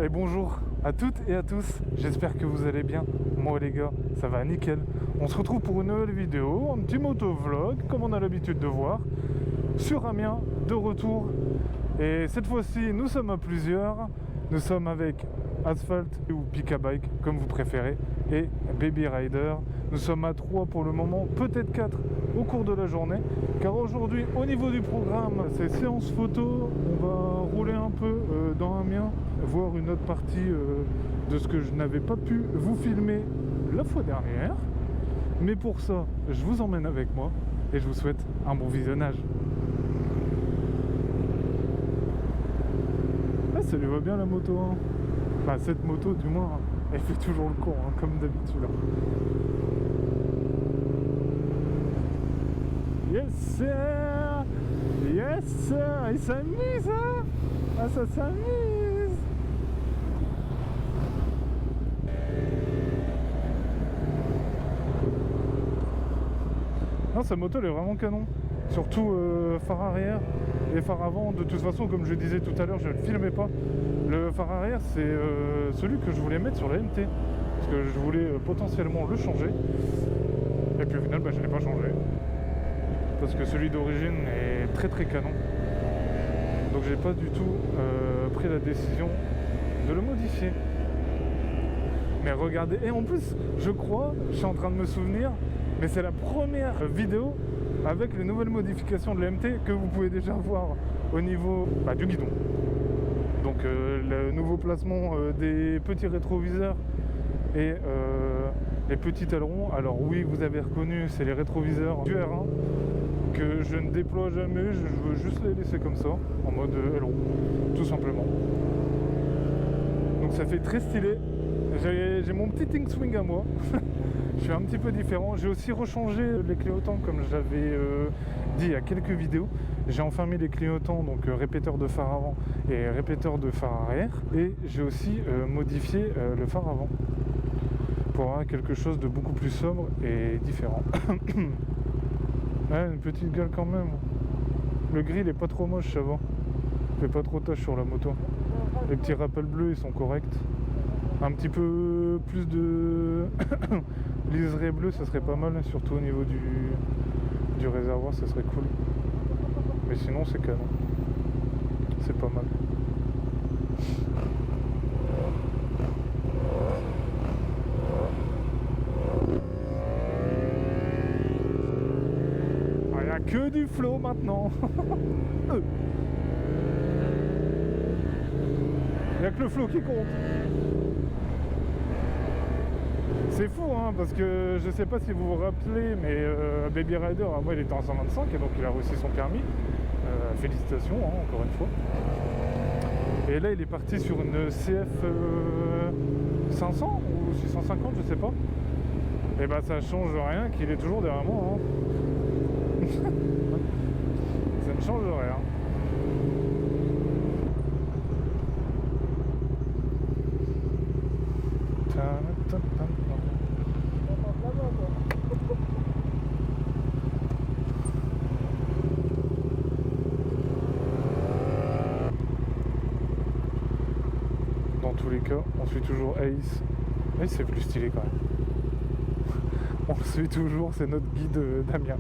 Et bonjour à toutes et à tous, j'espère que vous allez bien. Moi les gars, ça va nickel. On se retrouve pour une nouvelle vidéo, un petit motovlog, comme on a l'habitude de voir, sur Amiens, de retour. Et cette fois-ci, nous sommes à plusieurs. Nous sommes avec Asphalt ou Pika Bike, comme vous préférez, et Baby Rider. Nous sommes à 3 pour le moment, peut-être 4 au cours de la journée. Car aujourd'hui, au niveau du programme, c'est séance photo. On va rouler un peu dans Amiens, voir une autre partie de ce que je n'avais pas pu vous filmer la fois dernière. Mais pour ça, je vous emmène avec moi et je vous souhaite un bon visionnage. Ah, ça lui va bien la moto, hein. Enfin, cette moto, du moins, elle fait toujours le con, hein, comme d'habitude. Yes sir! Yes sir! Il s'amuse, hein! Ah, ça s'amuse! Non, sa moto, elle est vraiment canon. Surtout phare arrière et phare avant. De toute façon, comme je disais tout à l'heure, je ne le filmais pas. Le phare arrière, c'est celui que je voulais mettre sur la MT. Parce que je voulais potentiellement le changer. Et puis au final, je ne l'ai pas changé. Parce que celui d'origine est très très canon. Donc j'ai pas du tout pris la décision de le modifier. Mais regardez, et en plus, je crois, je suis en train de me souvenir, mais c'est la première vidéo avec les nouvelles modifications de la MT que vous pouvez déjà voir au niveau du guidon. Donc le nouveau placement des petits rétroviseurs et les petits ailerons. Alors oui, vous avez reconnu, c'est les rétroviseurs du R1 que je ne déploie jamais, je veux juste les laisser comme ça, en mode aileron, tout simplement. Donc ça fait très stylé. J'ai mon petit Think Swing à moi. Je suis un petit peu différent. J'ai aussi rechangé les clignotants comme j'avais dit il y a quelques vidéos. J'ai enfin mis les clignotants, donc répéteur de phare avant et répéteur de phare arrière. Et j'ai aussi modifié le phare avant pour avoir quelque chose de beaucoup plus sobre et différent. Ouais, une petite gueule quand même. Le gris il est pas trop moche, ça va. Il fait pas trop tache sur la moto. Les petits rappels bleus ils sont corrects. Un petit peu plus de liseré bleu, ça serait pas mal, surtout au niveau du réservoir, ça serait cool. Mais sinon, c'est canon. C'est pas mal. Il n'y a que du flow maintenant. Il n'y a que le flow qui compte. C'est fou, hein, parce que je sais pas si vous vous rappelez, mais Baby Rider, moi il était en 125 et donc il a reçu son permis. Félicitations, hein, encore une fois. Et là il est parti sur une CF 500 ou 650, je sais pas. Et bah ça change rien qu'il est toujours derrière moi. Hein. Ça ne change rien. Dans tous les cas, on suit toujours Ace. Ace c'est plus stylé quand même. On le suit toujours, c'est notre guide d'Amiens.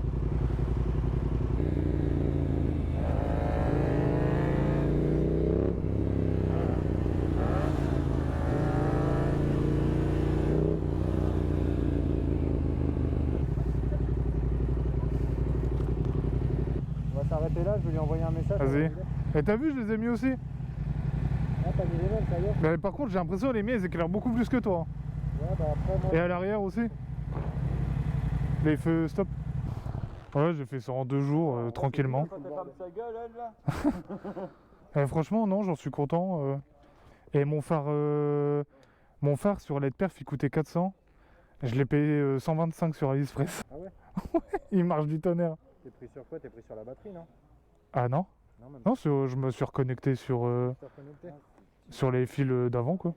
S'arrêter là, je vais lui envoyer un message. Vas-y. Et t'as vu, je les ai mis aussi. Ah, t'as mis les mêmes, ça y est. Mais par contre, j'ai l'impression que les miens, ils éclairent beaucoup plus que toi. Ouais, après, moi. Et à l'arrière aussi. Les feux stop. Ouais, j'ai fait ça en 2 jours, tranquillement. Quand elle ferme sa gueule, elle, là. Franchement, non, j'en suis content. Et mon phare sur LED perf, il coûtait 400. Je l'ai payé 125 sur AliExpress. Ah ouais? Ouais, il marche du tonnerre. T'es pris sur quoi? T'es pris sur la batterie, non? Ah non? Non, même Non, je me suis reconnecté sur les fils d'avant, quoi.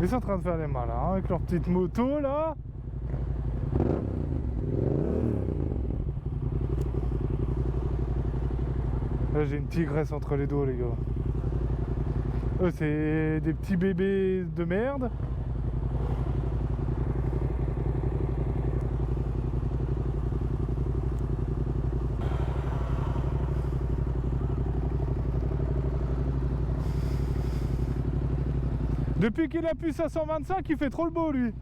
Ils sont en train de faire les malins avec leur petite moto là. Là j'ai une tigresse entre les doigts les gars. Eux c'est des petits bébés de merde. Depuis qu'il appuie sa 125, il fait trop le beau lui.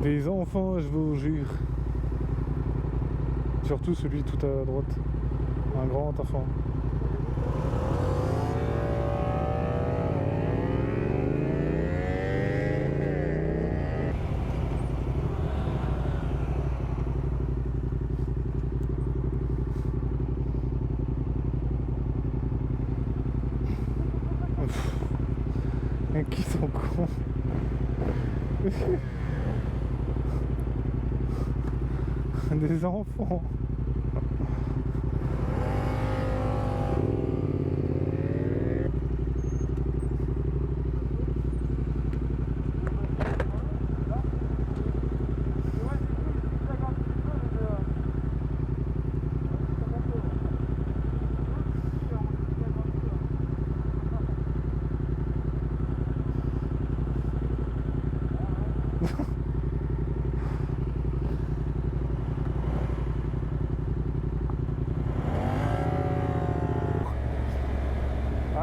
Des enfants, je vous jure. Surtout celui tout à droite. Un grand enfant. Mais qui sont cons. Des enfants.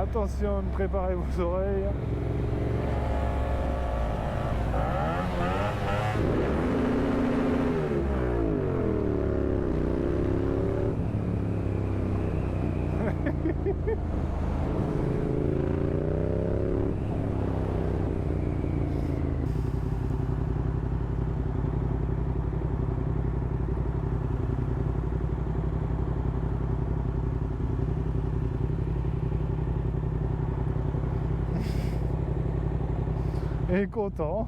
Attention, préparez vos oreilles. Et content.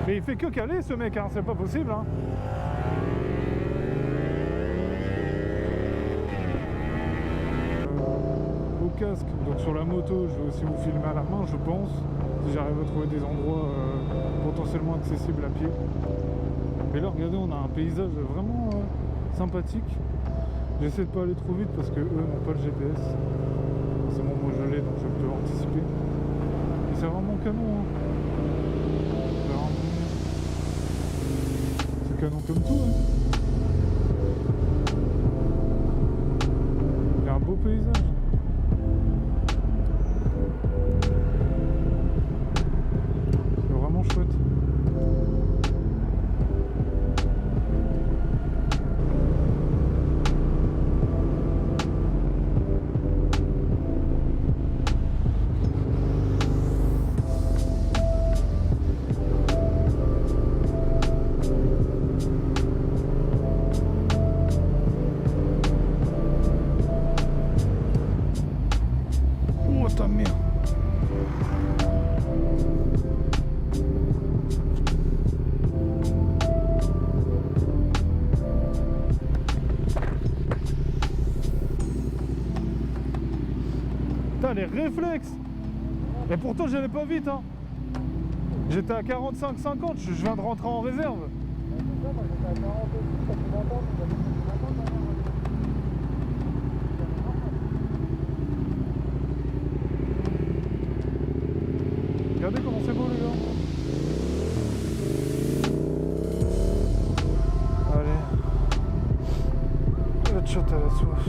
Mais il fait que caler ce mec, hein, c'est pas possible. Hein. Au casque, donc sur la moto, je vais aussi vous filmer à la main, je pense. Si j'arrive à trouver des endroits potentiellement accessibles à pied. Et là regardez, on a un paysage vraiment sympathique. J'essaie de pas aller trop vite parce que eux n'ont pas le GPS. C'est bon, moi je l'ai donc je peux anticiper. Et c'est vraiment canon hein. C'est canon comme tout hein. Il y a un beau paysage. Chouette. Oh ta merde. Les réflexes. Et pourtant j'allais pas vite hein. J'étais à 45-50, je viens de rentrer en réserve. Regardez comment c'est beau les gars. Allez. Le shot à la soif.